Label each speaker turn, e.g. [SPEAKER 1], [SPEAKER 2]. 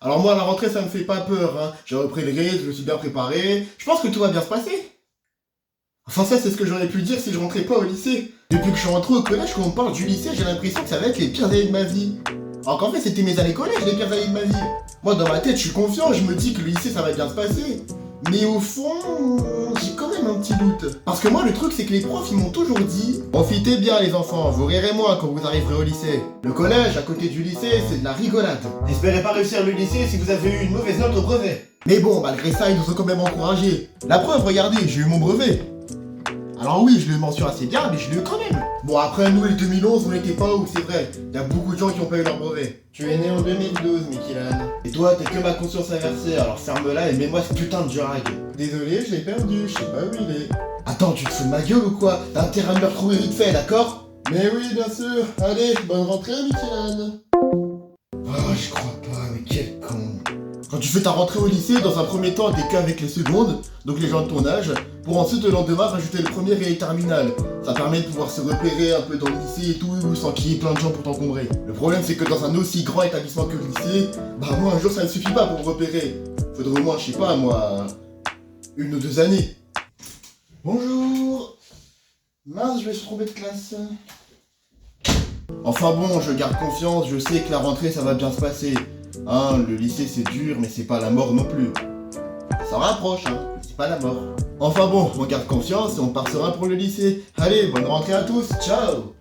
[SPEAKER 1] Alors moi, la rentrée, ça me fait pas peur, hein. J'ai repris le rythme, je me suis bien préparé. Je pense que tout va bien se passer. Enfin ça, c'est ce que j'aurais pu dire si je rentrais pas au lycée. Depuis que je suis rentré au collège, quand on parle du lycée, j'ai l'impression que ça va être les pires années de ma vie. Alors qu'en fait, c'était mes années collège, les pires années de ma vie. Moi, dans ma tête, je suis confiant, je me dis que le lycée, ça va bien se passer. Mais au fond, j'ai quand même un petit doute. Parce que moi, le truc, c'est que les profs, ils m'ont toujours dit: profitez bien, les enfants, vous rirez moins quand vous arriverez au lycée. Le collège, à côté du lycée, c'est de la rigolade. N'espérez pas réussir le lycée si vous avez eu une mauvaise note au brevet. Mais bon, malgré ça, ils nous ont quand même encouragés. La preuve, regardez, j'ai eu mon brevet. Alors oui, je le mentionne assez bien, mais je l'ai eu quand même. Bon, après, nous, les 2011, on n'était pas où, c'est vrai. Il y a beaucoup de gens qui ont pas eu leur brevet. Tu es né en 2012, Mikilan. Et toi, t'es que ma conscience inversée, alors ferme-la et mets-moi ce putain de drag. Désolé, je l'ai perdu, je sais pas où il est. Attends, tu te fous de ma gueule ou quoi? T'as intérêt à me le retrouver vite fait, d'accord? Mais oui, bien sûr. Allez, bonne rentrée, Mikilan. Oh, je crois pas, mais quel con. Quand tu fais ta rentrée au lycée, dans un premier temps, t'es qu'avec les secondes, donc les gens de ton âge, pour ensuite le lendemain rajouter le premier et les terminales. Ça permet de pouvoir se repérer un peu dans le lycée et tout, sans qu'il y ait plein de gens pour t'encombrer. Le problème, c'est que dans un aussi grand établissement que le lycée, bah moi un jour ça ne suffit pas pour me repérer. Faudrait au moins, je sais pas moi, 1 ou 2 années. Bonjour. Mince, je vais se tromper de classe. Enfin bon, je garde confiance, je sais que la rentrée ça va bien se passer. Hein, le lycée c'est dur, mais c'est pas la mort non plus. Ça rapproche, hein, c'est pas la mort. Enfin bon, on garde confiance et on part serein pour le lycée. Allez, bonne rentrée à tous, ciao!